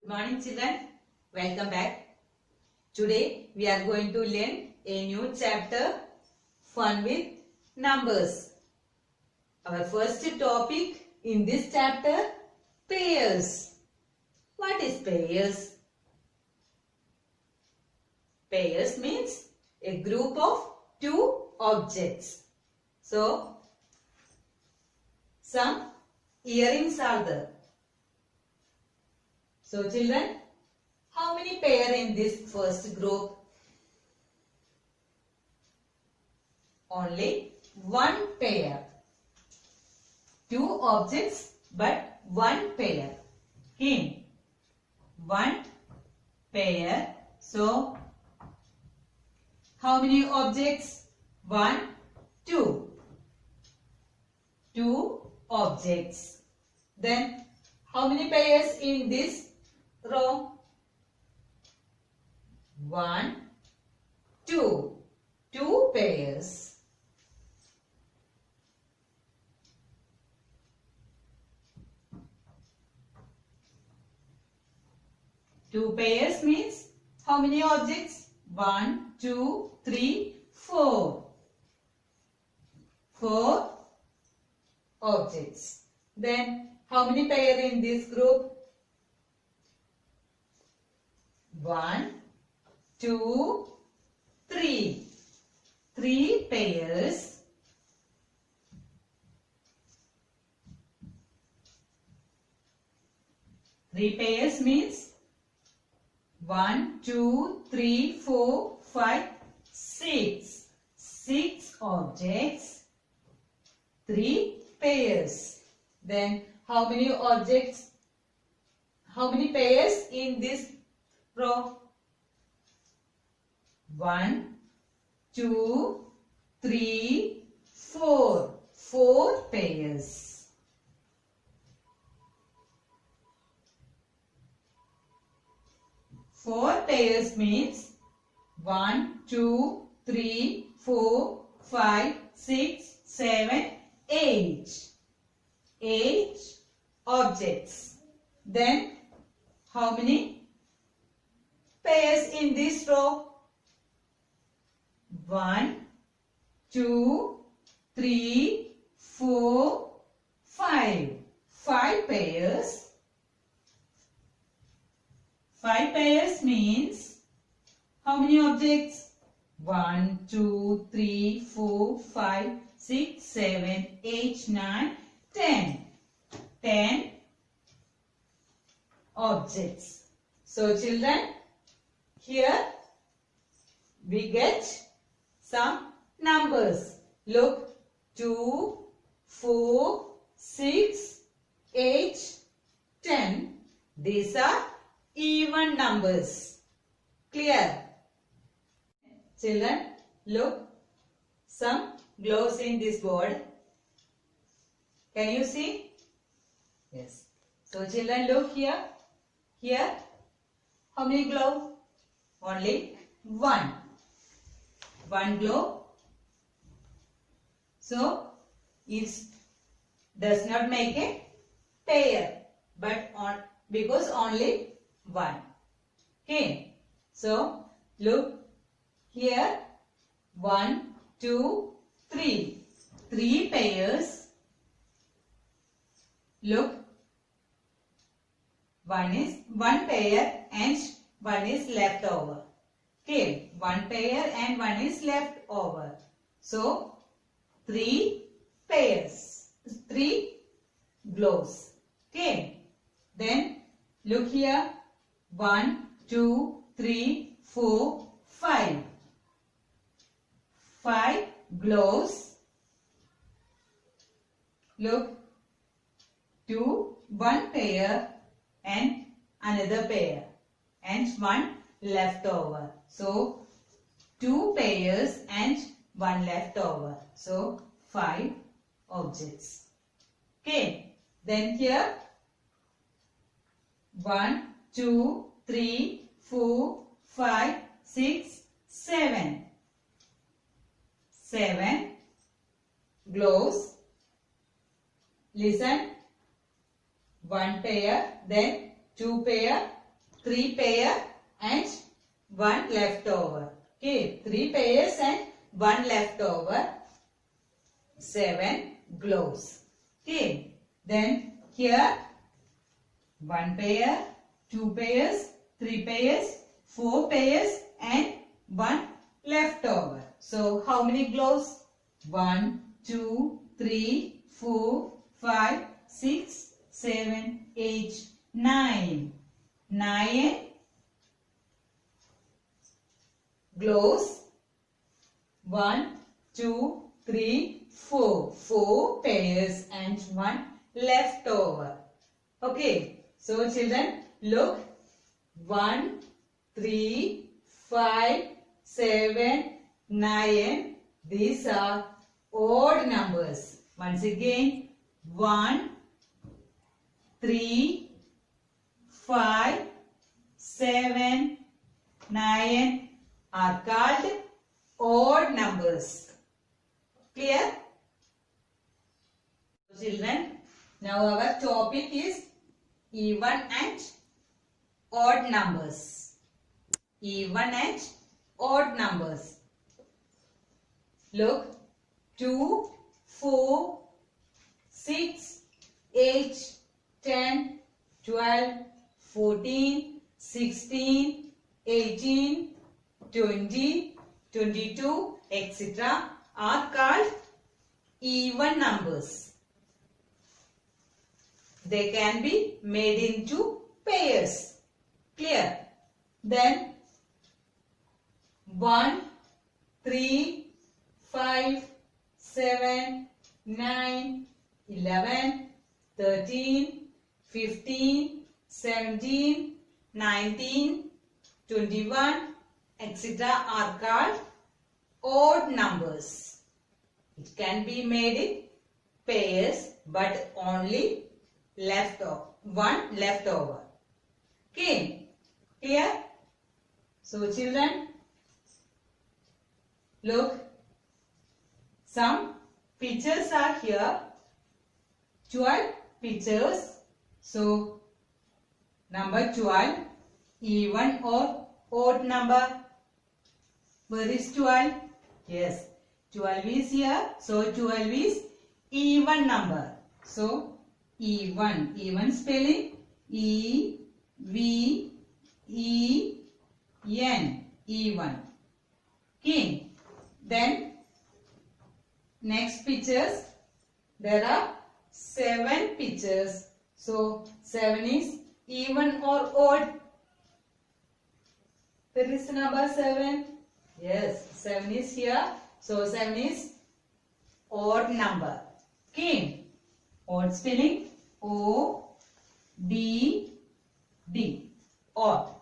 Good morning children, welcome back. Today we are going to learn a new chapter, Fun with Numbers. Our first topic in this chapter, pairs. What is pairs? Pairs means a group of two objects. So, some earrings are there. So children, how many pair in this first group? Only one pair. Two objects but one pair. Okay. One pair. So, how many objects? One, two. Two objects. Then, how many pairs in this row? One, two. Two pairs. Two pairs means how many objects? One, two, three, four. Four objects. Then how many pair in this group? One, two, three. Three pairs. Three pairs means 1, 2, 3, 4, 5, 6. 6 objects. 3 pairs. Then how many objects? How many pairs in this row? 1, 2, 3, 4. 4 pairs. Four pairs means 1, 2, 3, 4, 5, 6, 7, 8. 8 objects. Then how many pairs in this row? 1, 2, 3, 4, 5. 5 pairs. 5 pairs means how many objects? 1, 2, 3, 4, 5, 6, 7, 8, 9, 10. 10 objects. So children, here we get some numbers. Look, 2, 4, 6, 8, 10. These are even numbers. Clear? Children, look, some gloves in this board. Can you see? Yes. So children, look here. Here, how many gloves? Only one. One glove. So, it does not make a pair, but because only one. Okay. So, look here. 1, 2, 3. 3 pairs. Look. One pair and one is left over. Okay. One pair and one is left over. So, 3 pairs. 3 gloves. Okay. Then, look here. 1, 2, 3, 4, 5. 5 gloves. Look. 1 pair and another pair. And one left over. So, 2 pairs and one left over. So, 5 objects. Okay. Then here, 1, 2, 3, 4, 5, 6, 7. 7 gloves. Listen. 1 pair, then 2 pair, 3 pair and 1 leftover. Okay, 3 pairs and 1 leftover. 7 gloves. Okay, then here 1 pair, 2 pairs, 3 pairs, 4 pairs and 1 leftover. So how many gloves? 1, 2, 3, 4, 5, 6, 7, 8, 9. 9 gloves. 1, 2, 3, 4. 4 pairs and 1 leftover. Okay. So children, look. 1, 3, 5, 7, 9. These are odd numbers. Once again, 1, 3, 5, 7, 9 are called odd numbers. Clear? Children, now our topic is even and odd numbers. Even and odd numbers. Look, 2, 4, 6, 8, 10, 12, 14, 16, 18, 20, 22, etc. are called even numbers. They can be made into pairs. Clear? Then 1, 3, 5, 7, 9, 11, 13, 15, 17, 19, 21, etc. are called odd numbers. It can be made in pairs but only one leftover. Okay, clear? So children, look, some pictures are here. 12 pictures. So number 12, even or odd number. Where is 12? Yes, 12 is here. So 12 is even number. So even spelling E V E N, even. Okay. Then next pictures, there are 7 pictures. So 7 is even or odd. There is number 7. Yes, 7 is here. So 7 is odd number. Okay. Odd spelling O D D. Odd.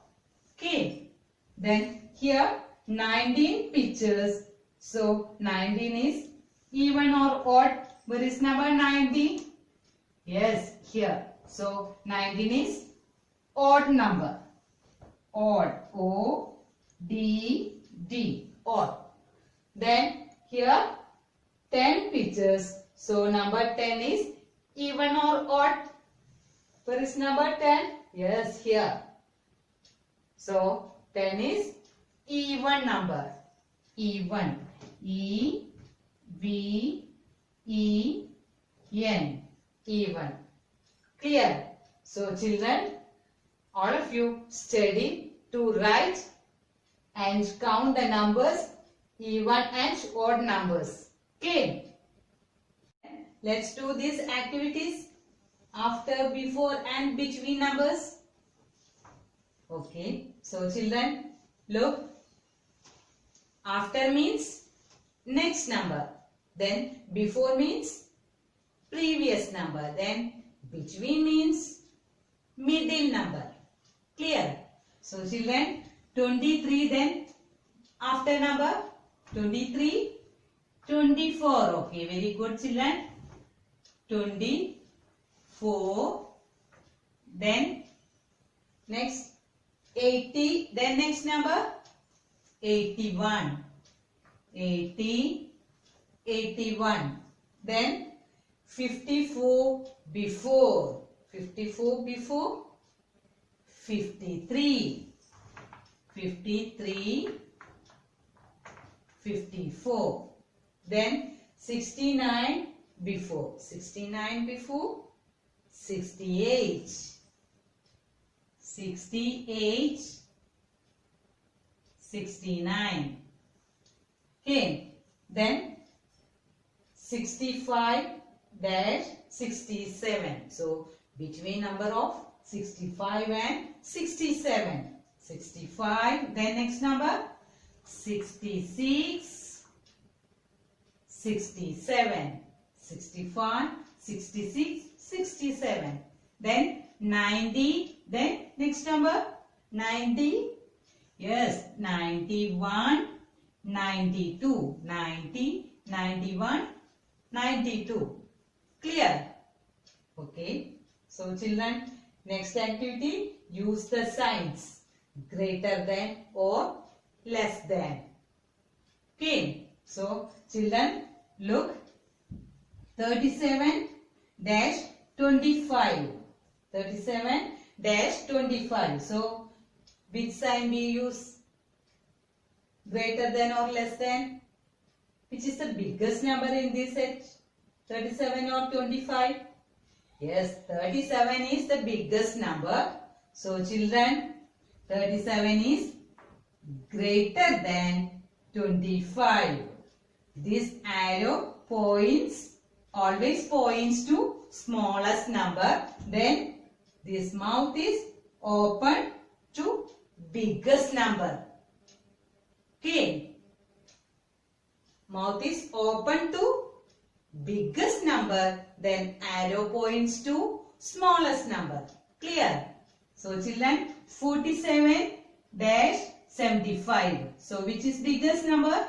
Okay. Then here 19 pictures. So 19 is even or odd. Where is number 19? Yes, here. So 19 is odd number. Odd. O D D. Odd. Then here 10 pictures. So number 10 is even or odd. Where is number 10? Yes, here. So 10 is even number. Even. E V E N. Even. Clear? So children, all of you study to write and count the numbers, even and odd numbers. Okay. Let's do these activities after, before and between numbers. Okay. So children, look. After means next number. Then before means previous number. Then between means middle number. Clear? So children, 23 then after number 23, 24. Okay, very good children. 24. Then next 80. Then next number 81. 80, 81. Then 54 before. 54 before. 53. 53, 54. Then 69 before. 69 before. 68. 68. 69. Okay. Then 65 dash 67. So between number of 65 and 67. 65. Then next number 66. 67. 65, 66, 67. Then 90. Then next number 90. Yes, 91, 92. 90, 91, 92. Clear? Okay. So children, next activity, use the signs greater than or less than. Okay. So children, look, 37 dash 25. 37 dash 25. So which sign we use? Greater than or less than? Which is the biggest number in this set? 37 or 25? Yes, 37 is the biggest number. So children, 37 is greater than 25. This arrow always points to smallest number. Then this mouth is open to biggest number. Okay. Mouth is open to biggest number. Then arrow points to smallest number. Clear? So children, 47 dash 75. So which is biggest number?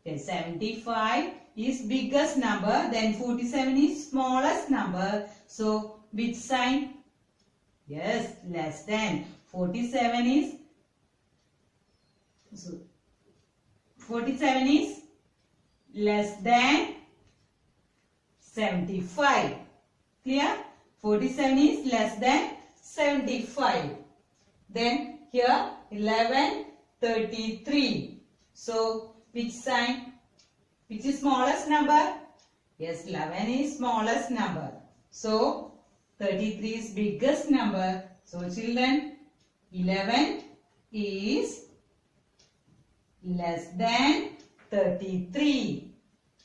Okay, 75 is biggest number. Then 47 is smallest number. So which sign? Yes, less than. 47 is 47 is less than 75. Clear? 47 is less than 75. Then here 1133. So which sign? Which is smallest number? Yes, 11 is smallest number. So 33 is biggest number. So children, 11 is less than 33.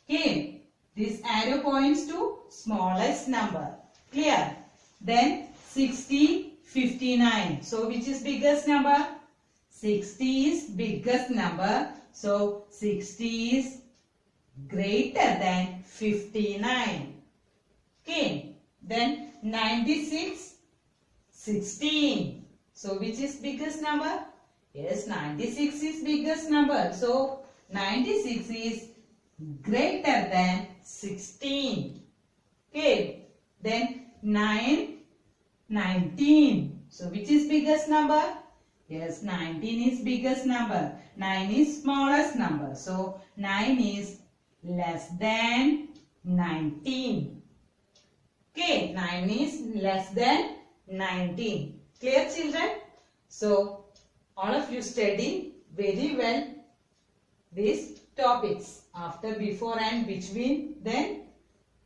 Okay. This arrow points to smallest number. Clear? Then 60, 59. So which is biggest number? 60 is biggest number. So 60 is greater than 59. Okay. Then 96, 16. So which is biggest number? Yes, 96 is biggest number. So 96 is greater than 16. Okay. Then 9, 19. So which is biggest number? Yes, 19 is biggest number. 9 is smallest number. So 9 is less than 19. Okay, 9 is less than 19. Clear, children? So all of you study very well these topics. After, before and between, then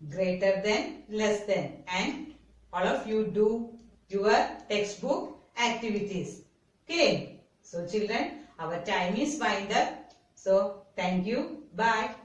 greater than, less than, and all of you do your textbook activities. Okay. So children, our time is wind up. So thank you. Bye.